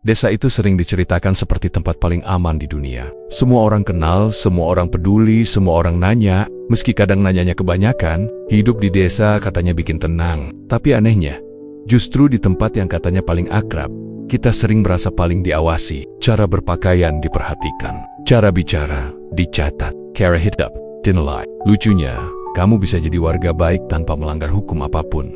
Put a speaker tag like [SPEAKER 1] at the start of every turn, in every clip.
[SPEAKER 1] Desa itu sering diceritakan seperti tempat paling aman di dunia. Semua orang kenal, semua orang peduli, semua orang nanya. Meski kadang nanyanya kebanyakan, hidup di desa katanya bikin tenang. Tapi anehnya, justru di tempat yang katanya paling akrab, kita sering merasa paling diawasi. Cara berpakaian diperhatikan, cara bicara dicatat, cara hidup dinilai. Lucunya, kamu bisa jadi warga baik tanpa melanggar hukum apapun,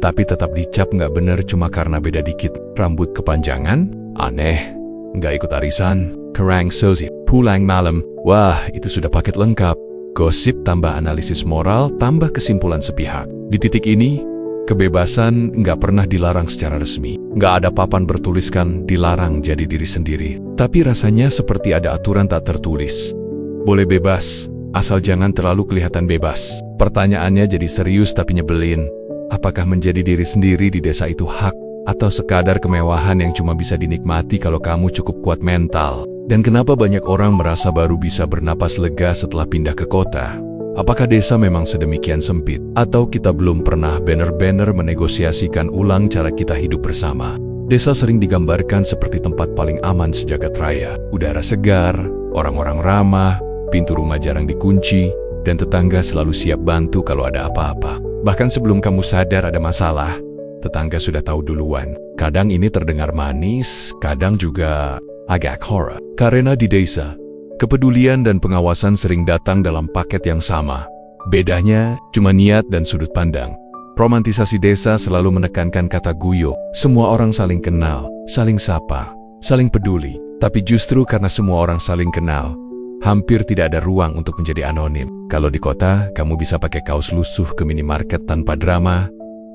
[SPEAKER 1] tapi tetap dicap nggak bener cuma karena beda dikit. Rambut kepanjangan, aneh, nggak ikut arisan, kerang sozi, pulang malam. Wah, itu sudah paket lengkap. Gosip tambah analisis moral tambah kesimpulan sepihak. Di titik ini, kebebasan nggak pernah dilarang secara resmi. Nggak ada papan bertuliskan dilarang jadi diri sendiri. Tapi rasanya seperti ada aturan tak tertulis. Boleh bebas, asal jangan terlalu kelihatan bebas. Pertanyaannya jadi serius tapi nyebelin. Apakah menjadi diri sendiri di desa itu hak, atau sekadar kemewahan yang cuma bisa dinikmati kalau kamu cukup kuat mental? Dan kenapa banyak orang merasa baru bisa bernapas lega setelah pindah ke kota? Apakah desa memang sedemikian sempit? Atau kita belum pernah benar-benar menegosiasikan ulang cara kita hidup bersama? Desa sering digambarkan seperti tempat paling aman sejagat raya. Udara segar, orang-orang ramah, pintu rumah jarang dikunci, dan tetangga selalu siap bantu kalau ada apa-apa. Bahkan sebelum kamu sadar ada masalah, tetangga sudah tahu duluan. Kadang ini terdengar manis, kadang juga agak horor. Karena di desa, kepedulian dan pengawasan sering datang dalam paket yang sama. Bedanya cuma niat dan sudut pandang. Romantisasi desa selalu menekankan kata guyub. Semua orang saling kenal, saling sapa, saling peduli. Tapi justru karena semua orang saling kenal, hampir tidak ada ruang untuk menjadi anonim. Kalau di kota, kamu bisa pakai kaos lusuh ke minimarket tanpa drama.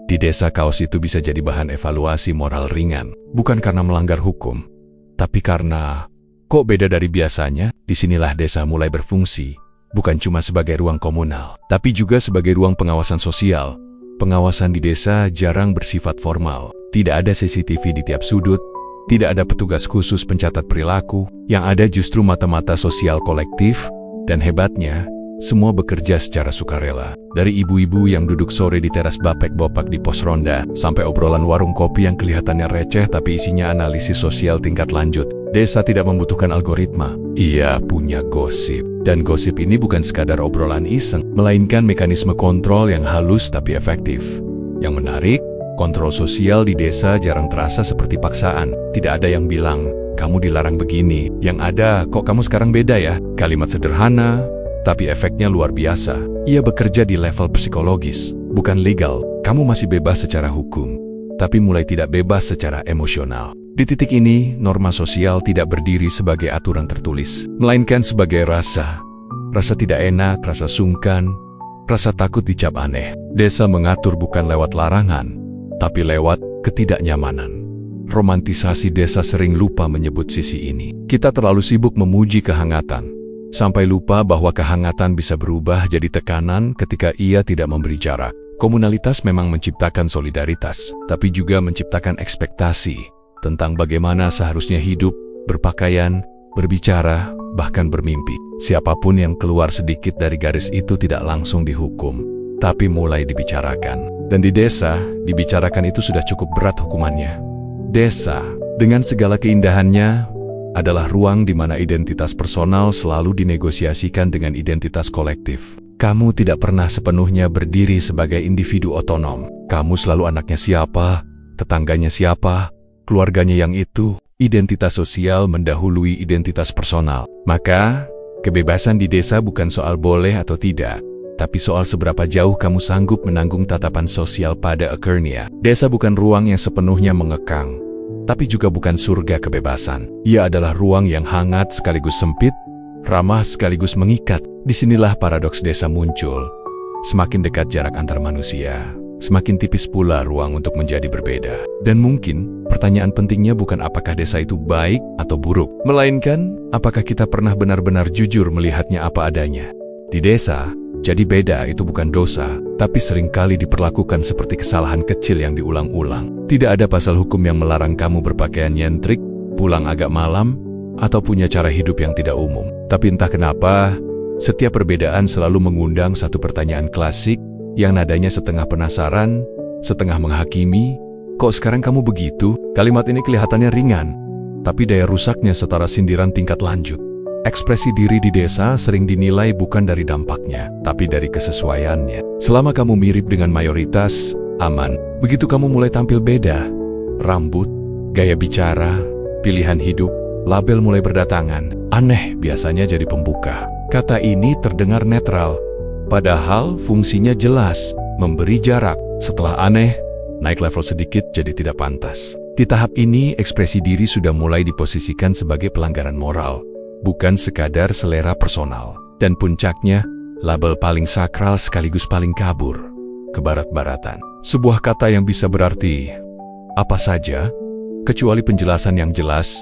[SPEAKER 1] Di desa, kaos itu bisa jadi bahan evaluasi moral ringan. Bukan karena melanggar hukum, tapi karena kok beda dari biasanya. Disinilah desa mulai berfungsi, bukan cuma sebagai ruang komunal, tapi juga sebagai ruang pengawasan sosial. Pengawasan di desa jarang bersifat formal. Tidak ada CCTV di tiap sudut, tidak ada petugas khusus pencatat perilaku. Yang ada justru mata-mata sosial kolektif, dan hebatnya, semua bekerja secara sukarela. Dari ibu-ibu yang duduk sore di teras bapek-bopak di pos ronda, sampai obrolan warung kopi yang kelihatannya receh tapi isinya analisis sosial tingkat lanjut. Desa tidak membutuhkan algoritma. Ia punya gosip. Dan gosip ini bukan sekadar obrolan iseng, melainkan mekanisme kontrol yang halus tapi efektif. Yang menarik, kontrol sosial di desa jarang terasa seperti paksaan. Tidak ada yang bilang, kamu dilarang begini. Yang ada, kok kamu sekarang beda ya? Kalimat sederhana, tapi efeknya luar biasa. Ia bekerja di level psikologis, bukan legal. Kamu masih bebas secara hukum, tapi mulai tidak bebas secara emosional. Di titik ini, norma sosial tidak berdiri sebagai aturan tertulis, melainkan sebagai rasa. Rasa tidak enak, rasa sungkan, rasa takut dicap aneh. Desa mengatur bukan lewat larangan, tapi lewat ketidaknyamanan. Romantisasi desa sering lupa menyebut sisi ini. Kita terlalu sibuk memuji kehangatan, sampai lupa bahwa kehangatan bisa berubah jadi tekanan ketika ia tidak memberi jarak. Komunalitas memang menciptakan solidaritas, tapi juga menciptakan ekspektasi tentang bagaimana seharusnya hidup, berpakaian, berbicara, bahkan bermimpi. Siapapun yang keluar sedikit dari garis itu tidak langsung dihukum, tapi mulai dibicarakan. Dan di desa, dibicarakan itu sudah cukup berat hukumannya. Desa, dengan segala keindahannya, adalah ruang di mana identitas personal selalu dinegosiasikan dengan identitas kolektif. Kamu tidak pernah sepenuhnya berdiri sebagai individu otonom. Kamu selalu anaknya siapa, tetangganya siapa, keluarganya yang itu. Identitas sosial mendahului identitas personal. Maka, kebebasan di desa bukan soal boleh atau tidak, tapi soal seberapa jauh kamu sanggup menanggung tatapan sosial pada akhirnya. Desa bukan ruang yang sepenuhnya mengekang, tapi juga bukan surga kebebasan. Ia adalah ruang yang hangat sekaligus sempit, ramah sekaligus mengikat. Disinilah paradoks desa muncul. Semakin dekat jarak antar manusia, semakin tipis pula ruang untuk menjadi berbeda. Dan mungkin, pertanyaan pentingnya bukan apakah desa itu baik atau buruk, melainkan apakah kita pernah benar-benar jujur melihatnya apa adanya. Di desa, jadi beda itu bukan dosa, tapi seringkali diperlakukan seperti kesalahan kecil yang diulang-ulang. Tidak ada pasal hukum yang melarang kamu berpakaian nyentrik, pulang agak malam, atau punya cara hidup yang tidak umum. Tapi entah kenapa, setiap perbedaan selalu mengundang satu pertanyaan klasik, yang nadanya setengah penasaran, setengah menghakimi. Kok sekarang kamu begitu? Kalimat ini kelihatannya ringan, tapi daya rusaknya setara sindiran tingkat lanjut. Ekspresi diri di desa sering dinilai bukan dari dampaknya, tapi dari kesesuaiannya. Selama kamu mirip dengan mayoritas, aman. Begitu kamu mulai tampil beda, rambut, gaya bicara, pilihan hidup, label mulai berdatangan. Aneh biasanya jadi pembuka. Kata ini terdengar netral, padahal fungsinya jelas, memberi jarak. Setelah aneh, naik level sedikit jadi tidak pantas. Di tahap ini, ekspresi diri sudah mulai diposisikan sebagai pelanggaran moral, bukan sekadar selera personal. Dan puncaknya, label paling sakral sekaligus paling kabur, kebarat-baratan. Sebuah kata yang bisa berarti apa saja, kecuali penjelasan yang jelas.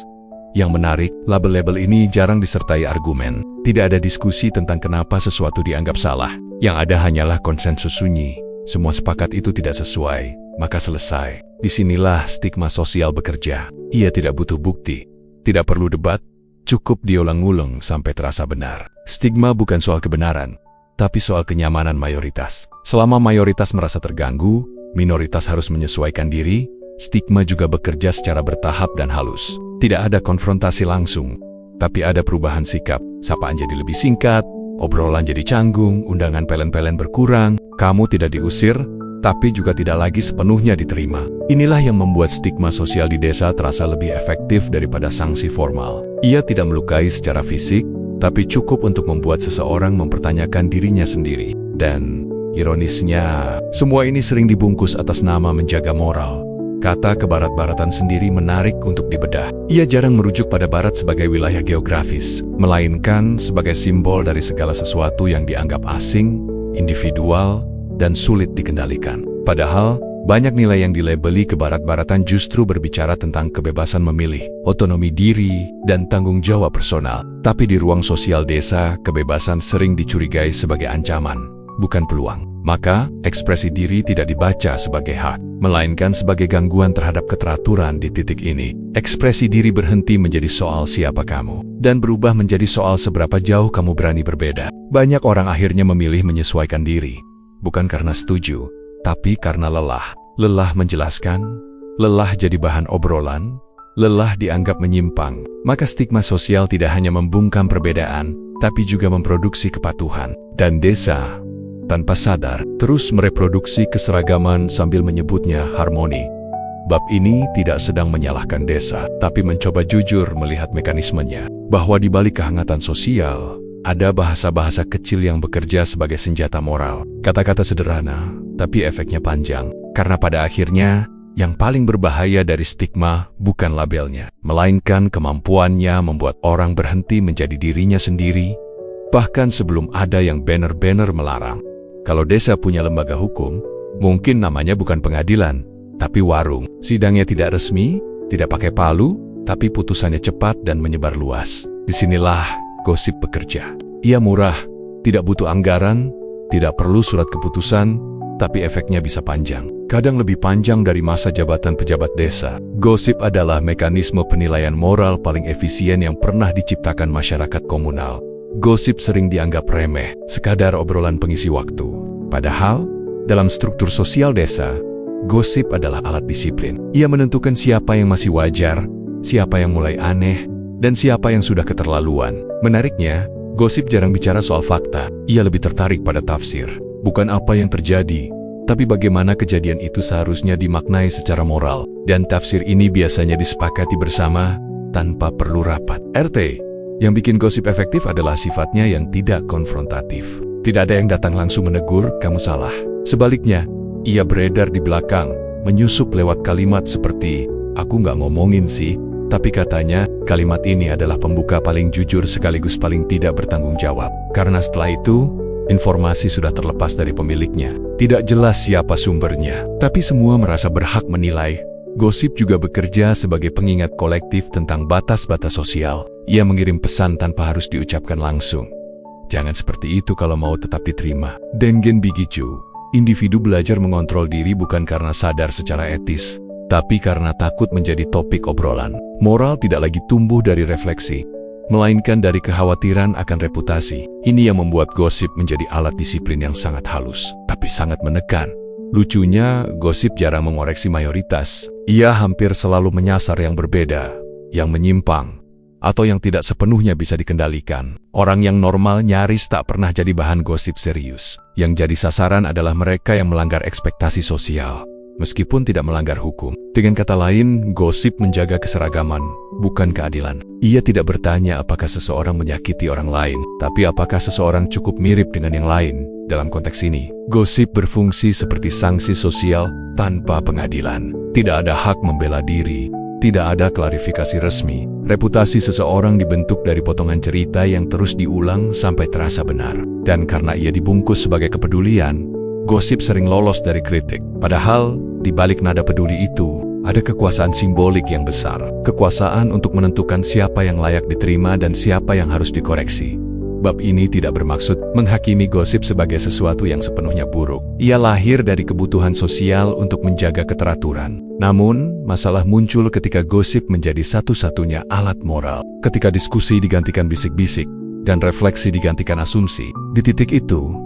[SPEAKER 1] Yang menarik, label-label ini jarang disertai argumen. Tidak ada diskusi tentang kenapa sesuatu dianggap salah. Yang ada hanyalah konsensus sunyi. Semua sepakat itu tidak sesuai, maka selesai. Disinilah stigma sosial bekerja. Ia tidak butuh bukti, tidak perlu debat, cukup diulang-ulang sampai terasa benar. Stigma bukan soal kebenaran, tapi soal kenyamanan mayoritas. Selama mayoritas merasa terganggu, minoritas harus menyesuaikan diri. Stigma juga bekerja secara bertahap dan halus. Tidak ada konfrontasi langsung, tapi ada perubahan sikap. Sapaan jadi lebih singkat, obrolan jadi canggung, undangan pelen-pelen berkurang. Kamu tidak diusir, tapi juga tidak lagi sepenuhnya diterima. Inilah yang membuat stigma sosial di desa terasa lebih efektif daripada sanksi formal. Ia tidak melukai secara fisik, tapi cukup untuk membuat seseorang mempertanyakan dirinya sendiri. Dan, ironisnya, semua ini sering dibungkus atas nama menjaga moral. Kata kebarat-baratan sendiri menarik untuk dibedah. Ia jarang merujuk pada barat sebagai wilayah geografis, melainkan sebagai simbol dari segala sesuatu yang dianggap asing, individual, dan sulit dikendalikan. Padahal, banyak nilai yang dilabeli kebarat-baratan justru berbicara tentang kebebasan memilih, otonomi diri, dan tanggung jawab personal. Tapi di ruang sosial desa, kebebasan sering dicurigai sebagai ancaman, bukan peluang. Maka, ekspresi diri tidak dibaca sebagai hak, melainkan sebagai gangguan terhadap keteraturan. Di titik ini, ekspresi diri berhenti menjadi soal siapa kamu, dan berubah menjadi soal seberapa jauh kamu berani berbeda. Banyak orang akhirnya memilih menyesuaikan diri, bukan karena setuju, tapi karena lelah. Lelah menjelaskan, lelah jadi bahan obrolan, lelah dianggap menyimpang. Maka stigma sosial tidak hanya membungkam perbedaan, tapi juga memproduksi kepatuhan. Dan desa, tanpa sadar, terus mereproduksi keseragaman sambil menyebutnya harmoni. Bab ini tidak sedang menyalahkan desa, tapi mencoba jujur melihat mekanismenya. Bahwa di balik kehangatan sosial, ada bahasa-bahasa kecil yang bekerja sebagai senjata moral. Kata-kata sederhana, tapi efeknya panjang. Karena pada akhirnya, yang paling berbahaya dari stigma bukan labelnya, melainkan kemampuannya membuat orang berhenti menjadi dirinya sendiri, bahkan sebelum ada yang banner-banner melarang. Kalau desa punya lembaga hukum, mungkin namanya bukan pengadilan, tapi warung. Sidangnya tidak resmi, tidak pakai palu, tapi putusannya cepat dan menyebar luas. Disinilah gosip bekerja. Ia murah, tidak butuh anggaran, tidak perlu surat keputusan, tapi efeknya bisa panjang. Kadang lebih panjang dari masa jabatan pejabat desa. Gosip adalah mekanisme penilaian moral paling efisien yang pernah diciptakan masyarakat komunal. Gosip sering dianggap remeh, sekadar obrolan pengisi waktu. Padahal, dalam struktur sosial desa, gosip adalah alat disiplin. Ia menentukan siapa yang masih wajar, siapa yang mulai aneh, dan siapa yang sudah keterlaluan. Menariknya, gosip jarang bicara soal fakta. Ia lebih tertarik pada tafsir. Bukan apa yang terjadi, tapi bagaimana kejadian itu seharusnya dimaknai secara moral. Dan tafsir ini biasanya disepakati bersama, tanpa perlu rapat. RT. Yang bikin gosip efektif adalah sifatnya yang tidak konfrontatif. Tidak ada yang datang langsung menegur, kamu salah. Sebaliknya, ia beredar di belakang, menyusup lewat kalimat seperti, aku nggak ngomongin sih, tapi katanya, kalimat ini adalah pembuka paling jujur sekaligus paling tidak bertanggung jawab. Karena setelah itu, informasi sudah terlepas dari pemiliknya. Tidak jelas siapa sumbernya, tapi semua merasa berhak menilai. Gosip juga bekerja sebagai pengingat kolektif tentang batas-batas sosial. Ia mengirim pesan tanpa harus diucapkan langsung. Jangan seperti itu kalau mau tetap diterima. Dengen Bigicu, individu belajar mengontrol diri bukan karena sadar secara etis, tapi karena takut menjadi topik obrolan. Moral tidak lagi tumbuh dari refleksi, melainkan dari kekhawatiran akan reputasi. Ini yang membuat gosip menjadi alat disiplin yang sangat halus, tapi sangat menekan. Lucunya, gosip jarang mengoreksi mayoritas. Ia hampir selalu menyasar yang berbeda. yang menyimpang, atau yang tidak sepenuhnya bisa dikendalikan. Orang yang normal nyaris tak pernah jadi bahan gosip serius. Yang jadi sasaran adalah mereka yang melanggar ekspektasi sosial, meskipun tidak melanggar hukum. Dengan kata lain, gosip menjaga keseragaman, bukan keadilan. Ia tidak bertanya apakah seseorang menyakiti orang lain, tapi apakah seseorang cukup mirip dengan yang lain. Dalam konteks ini, gosip berfungsi seperti sanksi sosial tanpa pengadilan. Tidak ada hak membela diri, tidak ada klarifikasi resmi. Reputasi seseorang dibentuk dari potongan cerita yang terus diulang sampai terasa benar. Dan karena ia dibungkus sebagai kepedulian, gosip sering lolos dari kritik. Padahal, di balik nada peduli itu, ada kekuasaan simbolik yang besar. Kekuasaan untuk menentukan siapa yang layak diterima dan siapa yang harus dikoreksi. Bab ini tidak bermaksud menghakimi gosip sebagai sesuatu yang sepenuhnya buruk. Ia lahir dari kebutuhan sosial untuk menjaga keteraturan. Namun, masalah muncul ketika gosip menjadi satu-satunya alat moral. Ketika diskusi digantikan bisik-bisik, dan refleksi digantikan asumsi. Di titik itu,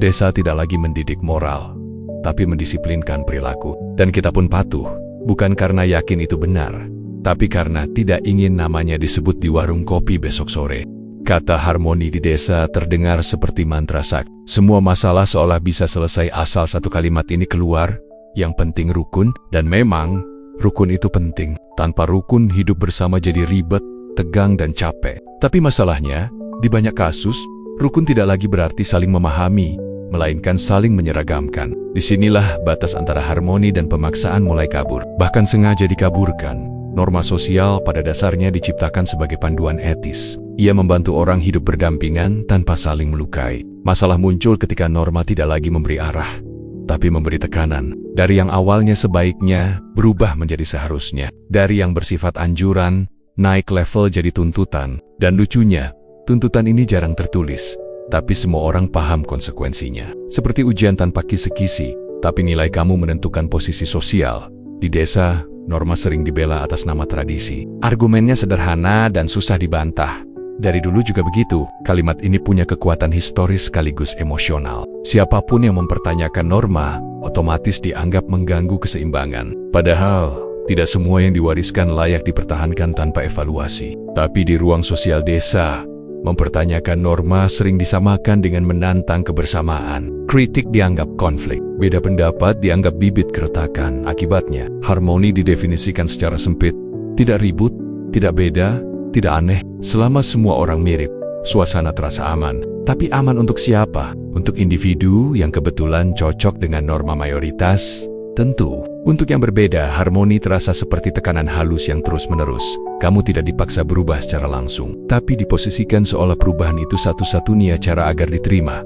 [SPEAKER 1] desa tidak lagi mendidik moral, tapi mendisiplinkan perilaku. Dan kita pun patuh, bukan karena yakin itu benar, tapi karena tidak ingin namanya disebut di warung kopi besok sore. Kata harmoni di desa terdengar seperti mantra sakti. Semua masalah seolah bisa selesai asal satu kalimat ini keluar. Yang penting rukun, dan memang rukun itu penting. Tanpa rukun hidup bersama jadi ribet, tegang dan capek. Tapi masalahnya, di banyak kasus, rukun tidak lagi berarti saling memahami, melainkan saling menyeragamkan. Disinilah batas antara harmoni dan pemaksaan mulai kabur. Bahkan sengaja dikaburkan. Norma sosial pada dasarnya diciptakan sebagai panduan etis. Ia membantu orang hidup berdampingan tanpa saling melukai. Masalah muncul ketika norma tidak lagi memberi arah, tapi memberi tekanan. Dari yang awalnya sebaiknya, berubah menjadi seharusnya. Dari yang bersifat anjuran, naik level jadi tuntutan. Dan lucunya, tuntutan ini jarang tertulis, tapi semua orang paham konsekuensinya. Seperti ujian tanpa kisi-kisi, tapi nilai kamu menentukan posisi sosial. Di desa, norma sering dibela atas nama tradisi. Argumennya sederhana dan susah dibantah. Dari dulu juga begitu, kalimat ini punya kekuatan historis sekaligus emosional. Siapapun yang mempertanyakan norma, otomatis dianggap mengganggu keseimbangan. Padahal, tidak semua yang diwariskan layak dipertahankan tanpa evaluasi. Tapi di ruang sosial desa, mempertanyakan norma sering disamakan dengan menantang kebersamaan. Kritik dianggap konflik. Beda pendapat dianggap bibit keretakan. Akibatnya, harmoni didefinisikan secara sempit. Tidak ribut, tidak beda, tidak aneh. Selama semua orang mirip, suasana terasa aman. Tapi aman untuk siapa? Untuk individu yang kebetulan cocok dengan norma mayoritas? Tentu. Untuk yang berbeda, harmoni terasa seperti tekanan halus yang terus-menerus. Kamu tidak dipaksa berubah secara langsung, tapi diposisikan seolah perubahan itu satu-satunya cara agar diterima.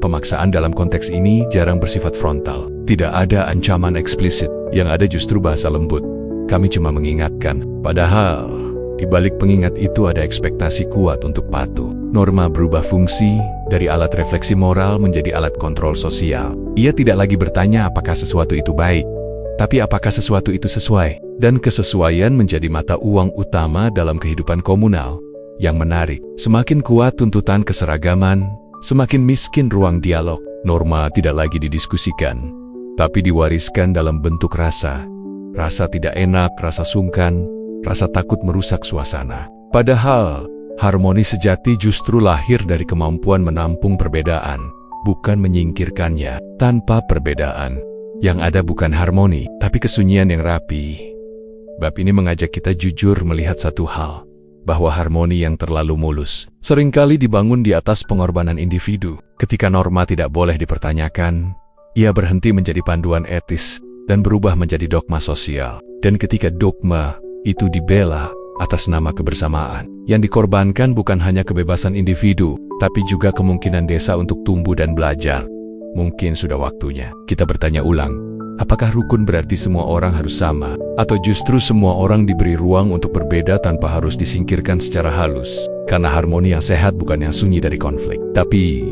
[SPEAKER 1] Pemaksaan dalam konteks ini jarang bersifat frontal. Tidak ada ancaman eksplisit, yang ada justru bahasa lembut. Kami cuma mengingatkan, padahal di balik pengingat itu ada ekspektasi kuat untuk patuh. Norma berubah fungsi dari alat refleksi moral menjadi alat kontrol sosial. Ia tidak lagi bertanya apakah sesuatu itu baik, tapi apakah sesuatu itu sesuai. Dan kesesuaian menjadi mata uang utama dalam kehidupan komunal. Yang menarik, semakin kuat tuntutan keseragaman, semakin miskin ruang dialog. Norma tidak lagi didiskusikan, tapi diwariskan dalam bentuk rasa. Rasa tidak enak, rasa sungkan, rasa takut merusak suasana. Padahal, harmoni sejati justru lahir dari kemampuan menampung perbedaan, bukan menyingkirkannya. Tanpa perbedaan, yang ada bukan harmoni, tapi kesunyian yang rapi. Bab ini mengajak kita jujur melihat satu hal, bahwa harmoni yang terlalu mulus seringkali dibangun di atas pengorbanan individu. Ketika norma tidak boleh dipertanyakan, ia berhenti menjadi panduan etis dan berubah menjadi dogma sosial. Dan ketika dogma itu dibela atas nama kebersamaan, yang dikorbankan bukan hanya kebebasan individu, tapi juga kemungkinan desa untuk tumbuh dan belajar. Mungkin sudah waktunya kita bertanya ulang, apakah rukun berarti semua orang harus sama? Atau justru semua orang diberi ruang untuk berbeda tanpa harus disingkirkan secara halus? Karena harmoni yang sehat bukan yang sunyi dari konflik, tapi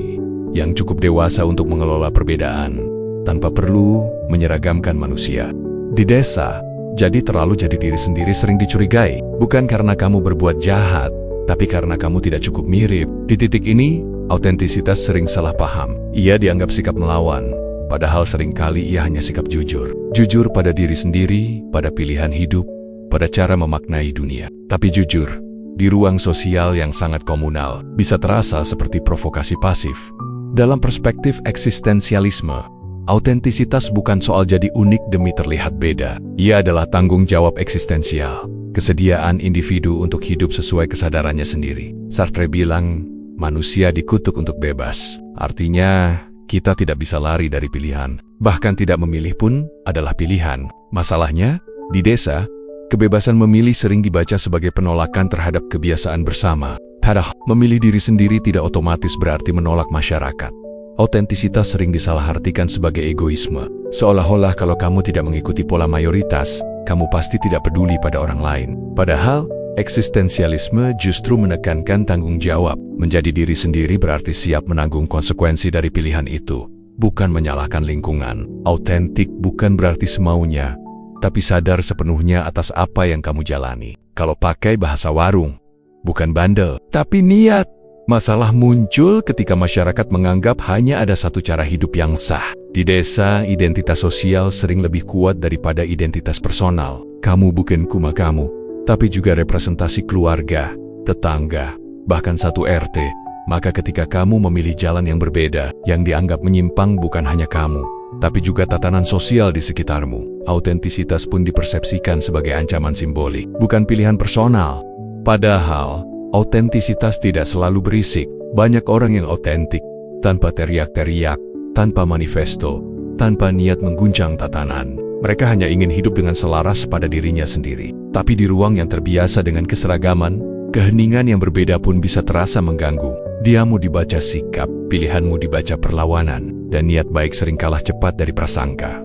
[SPEAKER 1] yang cukup dewasa untuk mengelola perbedaan tanpa perlu menyeragamkan manusia. Di desa, jadi diri sendiri sering dicurigai, bukan karena kamu berbuat jahat, tapi karena kamu tidak cukup mirip. Di titik ini, autentisitas sering salah paham. Ia dianggap sikap melawan, padahal seringkali ia hanya sikap jujur. Jujur pada diri sendiri, pada pilihan hidup, pada cara memaknai dunia. Tapi jujur, di ruang sosial yang sangat komunal, bisa terasa seperti provokasi pasif. Dalam perspektif eksistensialisme, autentisitas bukan soal jadi unik demi terlihat beda. Ia adalah tanggung jawab eksistensial, kesediaan individu untuk hidup sesuai kesadarannya sendiri. Sartre bilang, manusia dikutuk untuk bebas. Artinya, kita tidak bisa lari dari pilihan. Bahkan tidak memilih pun adalah pilihan. Masalahnya, di desa, kebebasan memilih sering dibaca sebagai penolakan terhadap kebiasaan bersama. Padahal, memilih diri sendiri tidak otomatis berarti menolak masyarakat. Autentisitas sering disalahartikan sebagai egoisme. Seolah-olah kalau kamu tidak mengikuti pola mayoritas, kamu pasti tidak peduli pada orang lain. Padahal, eksistensialisme justru menekankan tanggung jawab. Menjadi diri sendiri berarti siap menanggung konsekuensi dari pilihan itu, bukan menyalahkan lingkungan. Autentik bukan berarti semaunya, tapi sadar sepenuhnya atas apa yang kamu jalani. Kalau pakai bahasa warung, bukan bandel, tapi niat. Masalah muncul ketika masyarakat menganggap hanya ada satu cara hidup yang sah. Di desa, identitas sosial sering lebih kuat daripada identitas personal. Kamu bukan cuma kamu, tapi juga representasi keluarga, tetangga, bahkan satu RT. Maka ketika kamu memilih jalan yang berbeda, yang dianggap menyimpang bukan hanya kamu, tapi juga tatanan sosial di sekitarmu. Autentisitas pun dipersepsikan sebagai ancaman simbolik, bukan pilihan personal. Padahal, autentisitas tidak selalu berisik. Banyak orang yang autentik, tanpa teriak-teriak, tanpa manifesto, tanpa niat mengguncang tatanan. Mereka hanya ingin hidup dengan selaras pada dirinya sendiri. Tapi di ruang yang terbiasa dengan keseragaman, keheningan yang berbeda pun bisa terasa mengganggu. Diamu dibaca sikap, pilihanmu dibaca perlawanan, dan niat baik sering kalah cepat dari prasangka.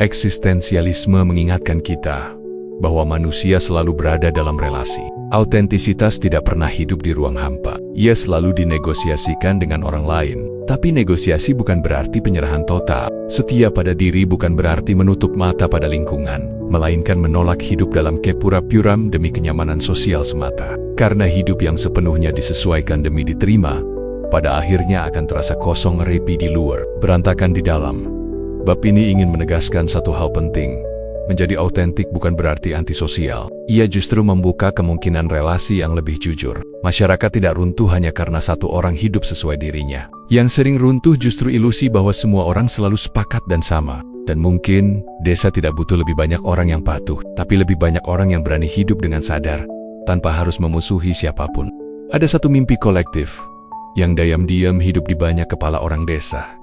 [SPEAKER 1] Eksistensialisme mengingatkan kita bahwa manusia selalu berada dalam relasi. Autentisitas tidak pernah hidup di ruang hampa. Ia selalu dinegosiasikan dengan orang lain. Tapi negosiasi bukan berarti penyerahan total. Setia pada diri bukan berarti menutup mata pada lingkungan, melainkan menolak hidup dalam kepura-puram demi kenyamanan sosial semata. Karena hidup yang sepenuhnya disesuaikan demi diterima, pada akhirnya akan terasa kosong, repi di luar, berantakan di dalam. Bab ini ingin menegaskan satu hal penting. Menjadi autentik bukan berarti antisosial. Ia justru membuka kemungkinan relasi yang lebih jujur. Masyarakat tidak runtuh hanya karena satu orang hidup sesuai dirinya. Yang sering runtuh justru ilusi bahwa semua orang selalu sepakat dan sama. Dan mungkin, desa tidak butuh lebih banyak orang yang patuh, tapi lebih banyak orang yang berani hidup dengan sadar, tanpa harus memusuhi siapapun. Ada satu mimpi kolektif, yang diam-diam hidup di banyak kepala orang desa.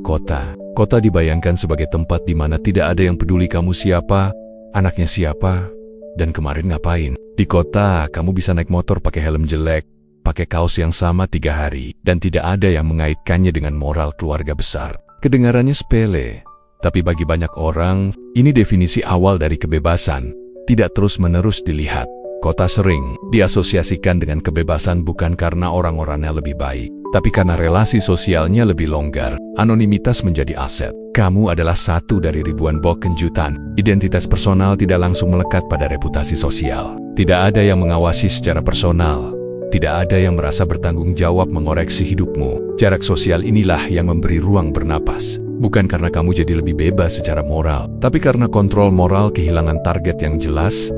[SPEAKER 1] Kota. Kota dibayangkan sebagai tempat di mana tidak ada yang peduli kamu siapa, anaknya siapa, dan kemarin ngapain. Di kota, kamu bisa naik motor pakai helm jelek, pakai kaos yang sama 3 hari, dan tidak ada yang mengaitkannya dengan moral keluarga besar. Kedengarannya sepele, tapi bagi banyak orang, ini definisi awal dari kebebasan, tidak terus-menerus dilihat. Kota sering diasosiasikan dengan kebebasan bukan karena orang-orangnya lebih baik, tapi karena relasi sosialnya lebih longgar. Anonimitas menjadi aset. Kamu adalah satu dari ribuan box kejutan. Identitas personal tidak langsung melekat pada reputasi sosial. Tidak ada yang mengawasi secara personal. Tidak ada yang merasa bertanggung jawab mengoreksi hidupmu. Jarak sosial inilah yang memberi ruang bernapas. Bukan karena kamu jadi lebih bebas secara moral, tapi karena kontrol moral kehilangan target yang jelas.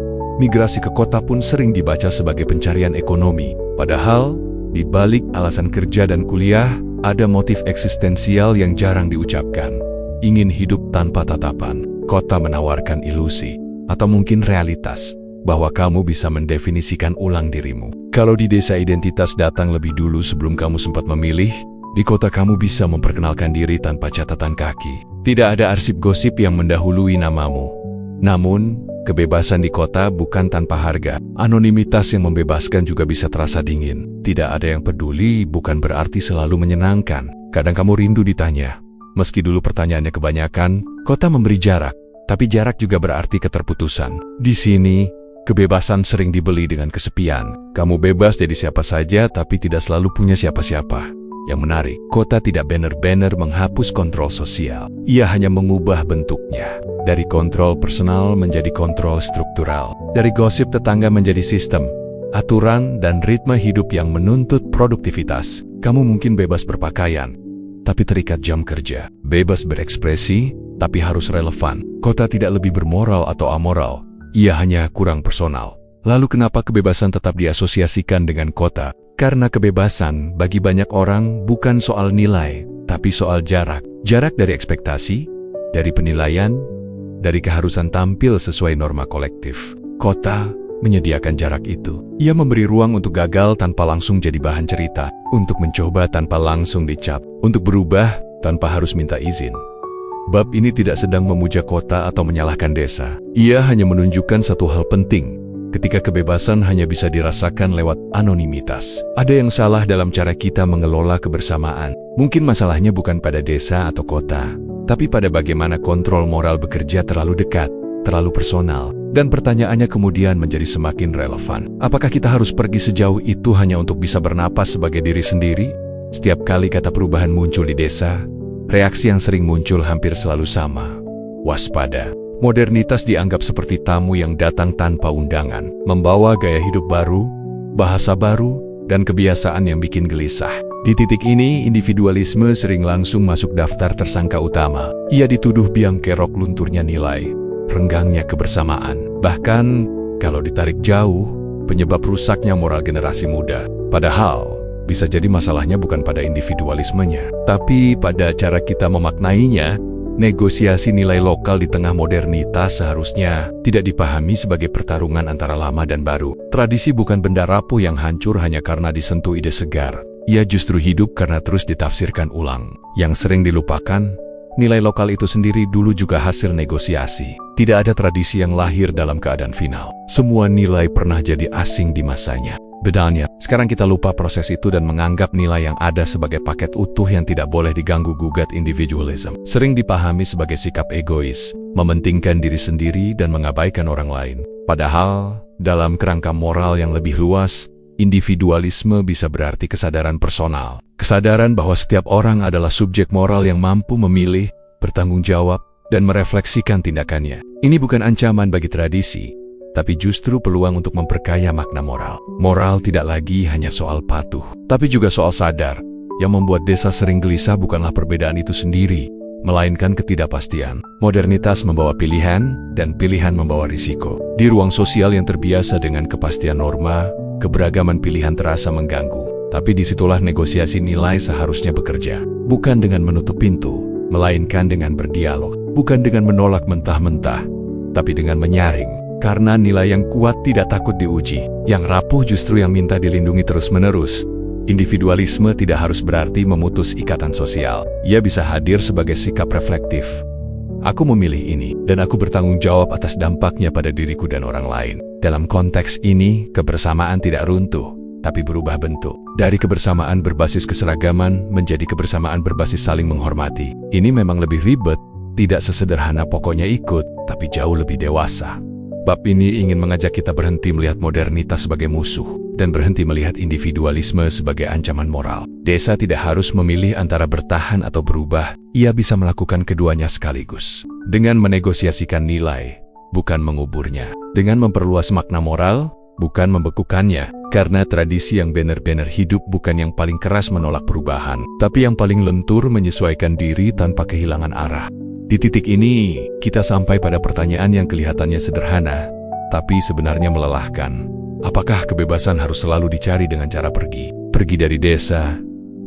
[SPEAKER 1] Migrasi ke kota pun sering dibaca sebagai pencarian ekonomi. Padahal, di balik alasan kerja dan kuliah, ada motif eksistensial yang jarang diucapkan. Ingin hidup tanpa tatapan. Kota menawarkan ilusi, atau mungkin realitas, bahwa kamu bisa mendefinisikan ulang dirimu. Kalau di desa identitas datang lebih dulu sebelum kamu sempat memilih, di kota kamu bisa memperkenalkan diri tanpa catatan kaki. Tidak ada arsip gosip yang mendahului namamu. Namun, kebebasan di kota bukan tanpa harga. Anonimitas yang membebaskan juga bisa terasa dingin. Tidak ada yang peduli bukan berarti selalu menyenangkan. Kadang kamu rindu ditanya. Meski dulu pertanyaannya kebanyakan, kota memberi jarak. Tapi jarak juga berarti keterputusan. Di sini, kebebasan sering dibeli dengan kesepian. Kamu bebas jadi siapa saja tapi tidak selalu punya siapa-siapa. Yang menarik, kota tidak banner-banner menghapus kontrol sosial. Ia hanya mengubah bentuknya. Dari kontrol personal menjadi kontrol struktural. Dari gosip tetangga menjadi sistem, aturan, dan ritme hidup yang menuntut produktivitas. Kamu mungkin bebas berpakaian, tapi terikat jam kerja. Bebas berekspresi, tapi harus relevan. Kota tidak lebih bermoral atau amoral, ia hanya kurang personal. Lalu kenapa kebebasan tetap diasosiasikan dengan kota? Karena kebebasan bagi banyak orang bukan soal nilai, tapi soal jarak. Jarak dari ekspektasi, dari penilaian, dari keharusan tampil sesuai norma kolektif. Kota menyediakan jarak itu. Ia memberi ruang untuk gagal tanpa langsung jadi bahan cerita, untuk mencoba tanpa langsung dicap, untuk berubah tanpa harus minta izin. Bab ini tidak sedang memuja kota atau menyalahkan desa. Ia hanya menunjukkan satu hal penting. Ketika kebebasan hanya bisa dirasakan lewat anonimitas, ada yang salah dalam cara kita mengelola kebersamaan. Mungkin masalahnya bukan pada desa atau kota, tapi pada bagaimana kontrol moral bekerja terlalu dekat, terlalu personal. Dan pertanyaannya kemudian menjadi semakin relevan. Apakah kita harus pergi sejauh itu hanya untuk bisa bernapas sebagai diri sendiri? Setiap kali kata perubahan muncul di desa, reaksi yang sering muncul hampir selalu sama. Waspada. Modernitas dianggap seperti tamu yang datang tanpa undangan, membawa gaya hidup baru, bahasa baru, dan kebiasaan yang bikin gelisah. Di titik ini, individualisme sering langsung masuk daftar tersangka utama. Ia dituduh biang kerok lunturnya nilai, renggangnya kebersamaan. Bahkan, kalau ditarik jauh, penyebab rusaknya moral generasi muda. Padahal, bisa jadi masalahnya bukan pada individualismenya, tapi pada cara kita memaknainya. Negosiasi nilai lokal di tengah modernitas seharusnya tidak dipahami sebagai pertarungan antara lama dan baru. Tradisi bukan benda rapuh yang hancur hanya karena disentuh ide segar. Ia justru hidup karena terus ditafsirkan ulang. Yang sering dilupakan, nilai lokal itu sendiri dulu juga hasil negosiasi. Tidak ada tradisi yang lahir dalam keadaan final. Semua nilai pernah jadi asing di masanya. Bedanya, sekarang kita lupa proses itu dan menganggap nilai yang ada sebagai paket utuh yang tidak boleh diganggu-gugat. Individualism sering dipahami sebagai sikap egois, mementingkan diri sendiri dan mengabaikan orang lain. Padahal, dalam kerangka moral yang lebih luas, individualisme bisa berarti kesadaran personal. Kesadaran bahwa setiap orang adalah subjek moral yang mampu memilih, bertanggung jawab, dan merefleksikan tindakannya. Ini bukan ancaman bagi tradisi, tapi justru peluang untuk memperkaya makna moral. Moral tidak lagi hanya soal patuh, tapi juga soal sadar. Yang membuat desa sering gelisah bukanlah perbedaan itu sendiri, melainkan ketidakpastian. Modernitas membawa pilihan, dan pilihan membawa risiko. Di ruang sosial yang terbiasa dengan kepastian norma, keberagaman pilihan terasa mengganggu. Tapi disitulah negosiasi nilai seharusnya bekerja. Bukan dengan menutup pintu, melainkan dengan berdialog. Bukan dengan menolak mentah-mentah, tapi dengan menyaring. Karena nilai yang kuat tidak takut diuji, yang rapuh justru yang minta dilindungi terus-menerus. Individualisme tidak harus berarti memutus ikatan sosial. Ia bisa hadir sebagai sikap reflektif. Aku memilih ini, dan aku bertanggung jawab atas dampaknya pada diriku dan orang lain. Dalam konteks ini, kebersamaan tidak runtuh, tapi berubah bentuk. Dari kebersamaan berbasis keseragaman menjadi kebersamaan berbasis saling menghormati. Ini memang lebih ribet, tidak sesederhana pokoknya ikut, tapi jauh lebih dewasa. Bab ini ingin mengajak kita berhenti melihat modernitas sebagai musuh dan berhenti melihat individualisme sebagai ancaman moral. Desa tidak harus memilih antara bertahan atau berubah, ia bisa melakukan keduanya sekaligus. Dengan menegosiasikan nilai, bukan menguburnya. Dengan memperluas makna moral, bukan membekukannya. Karena tradisi yang benar-benar hidup bukan yang paling keras menolak perubahan, tapi yang paling lentur menyesuaikan diri tanpa kehilangan arah. Di titik ini, kita sampai pada pertanyaan yang kelihatannya sederhana, tapi sebenarnya melelahkan. Apakah kebebasan harus selalu dicari dengan cara pergi? Pergi dari desa,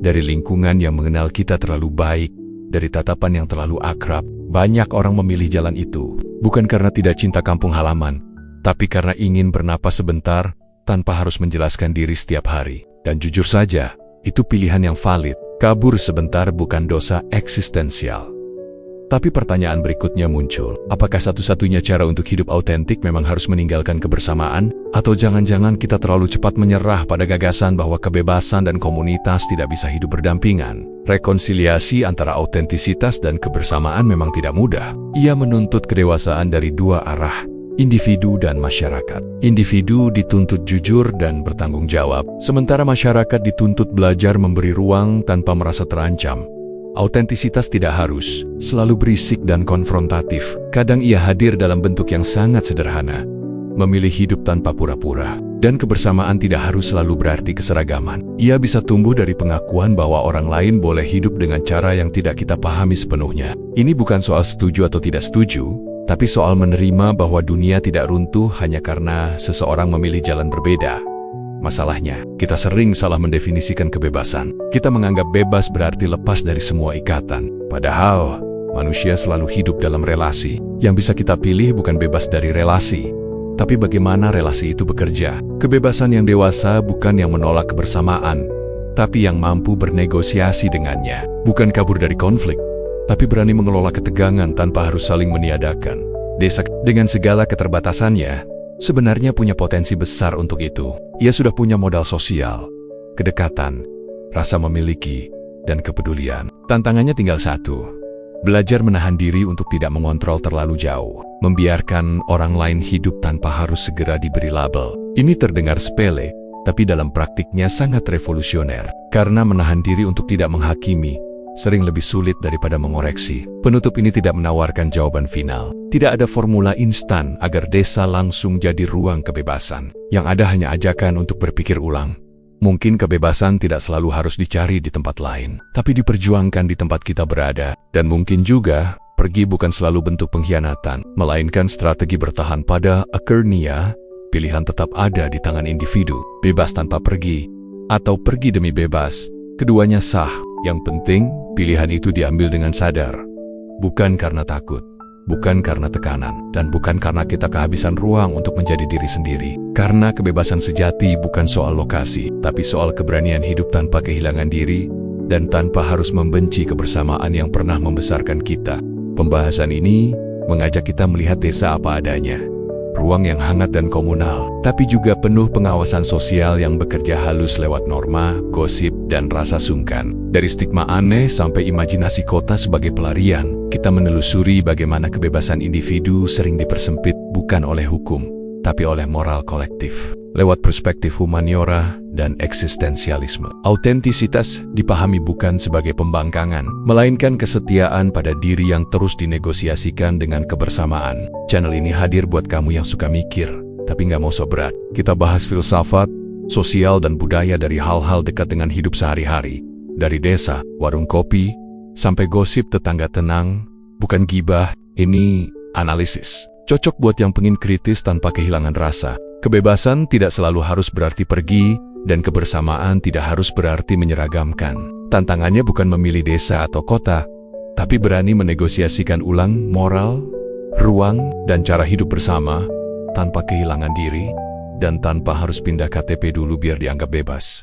[SPEAKER 1] dari lingkungan yang mengenal kita terlalu baik, dari tatapan yang terlalu akrab. Banyak orang memilih jalan itu, bukan karena tidak cinta kampung halaman, tapi karena ingin bernapas sebentar, tanpa harus menjelaskan diri setiap hari. Dan jujur saja, itu pilihan yang valid. Kabur sebentar bukan dosa eksistensial. Tapi pertanyaan berikutnya muncul, apakah satu-satunya cara untuk hidup autentik memang harus meninggalkan kebersamaan? Atau jangan-jangan kita terlalu cepat menyerah pada gagasan bahwa kebebasan dan komunitas tidak bisa hidup berdampingan? Rekonsiliasi antara autentisitas dan kebersamaan memang tidak mudah. Ia menuntut kedewasaan dari dua arah, individu dan masyarakat. Individu dituntut jujur dan bertanggung jawab, sementara masyarakat dituntut belajar memberi ruang tanpa merasa terancam. Autentisitas tidak harus selalu berisik dan konfrontatif. Kadang ia hadir dalam bentuk yang sangat sederhana, memilih hidup tanpa pura-pura. Dan kebersamaan tidak harus selalu berarti keseragaman. Ia bisa tumbuh dari pengakuan bahwa orang lain boleh hidup dengan cara yang tidak kita pahami sepenuhnya. Ini bukan soal setuju atau tidak setuju, tapi soal menerima bahwa dunia tidak runtuh hanya karena seseorang memilih jalan berbeda. Masalahnya, kita sering salah mendefinisikan kebebasan. Kita menganggap bebas berarti lepas dari semua ikatan. Padahal, manusia selalu hidup dalam relasi. Yang bisa kita pilih bukan bebas dari relasi, tapi bagaimana relasi itu bekerja. Kebebasan yang dewasa bukan yang menolak kebersamaan, tapi yang mampu bernegosiasi dengannya. Bukan kabur dari konflik, tapi berani mengelola ketegangan tanpa harus saling meniadakan. Desa dengan segala keterbatasannya, sebenarnya punya potensi besar untuk itu. Ia sudah punya modal sosial, kedekatan, rasa memiliki, dan kepedulian. Tantangannya tinggal satu: belajar menahan diri untuk tidak mengontrol terlalu jauh, membiarkan orang lain hidup tanpa harus segera diberi label. Ini terdengar sepele, tapi dalam praktiknya sangat revolusioner. Karena menahan diri untuk tidak menghakimi sering lebih sulit daripada mengoreksi. Penutup ini tidak menawarkan jawaban final. Tidak ada formula instan agar desa langsung jadi ruang kebebasan. Yang ada hanya ajakan untuk berpikir ulang. Mungkin kebebasan tidak selalu harus dicari di tempat lain, tapi diperjuangkan di tempat kita berada. Dan mungkin juga, pergi bukan selalu bentuk pengkhianatan, melainkan strategi bertahan pada akhirnya. Pilihan tetap ada di tangan individu, bebas tanpa pergi, atau pergi demi bebas. Keduanya sah. Yang penting, pilihan itu diambil dengan sadar. Bukan karena takut, bukan karena tekanan, dan bukan karena kita kehabisan ruang untuk menjadi diri sendiri. Karena kebebasan sejati bukan soal lokasi, tapi soal keberanian hidup tanpa kehilangan diri, dan tanpa harus membenci kebersamaan yang pernah membesarkan kita. Pembahasan ini mengajak kita melihat desa apa adanya. Ruang yang hangat dan komunal, tapi juga penuh pengawasan sosial yang bekerja halus lewat norma, gosip, dan rasa sungkan. Dari stigma aneh sampai imajinasi kota sebagai pelarian, kita menelusuri bagaimana kebebasan individu sering dipersempit bukan oleh hukum, tapi oleh moral kolektif. Lewat perspektif humaniora dan eksistensialisme. Autentisitas dipahami bukan sebagai pembangkangan, melainkan kesetiaan pada diri yang terus dinegosiasikan dengan kebersamaan. Channel ini hadir buat kamu yang suka mikir, tapi nggak mau so berat. Kita bahas filsafat, sosial, dan budaya dari hal-hal dekat dengan hidup sehari-hari. Dari desa, warung kopi, sampai gosip tetangga tenang. Bukan gibah, ini analisis. Cocok buat yang pengen kritis tanpa kehilangan rasa. Kebebasan tidak selalu harus berarti pergi, dan kebersamaan tidak harus berarti menyeragamkan. Tantangannya bukan memilih desa atau kota, tapi berani menegosiasikan ulang moral, ruang, dan cara hidup bersama, tanpa kehilangan diri, dan tanpa harus pindah KTP dulu biar dianggap bebas.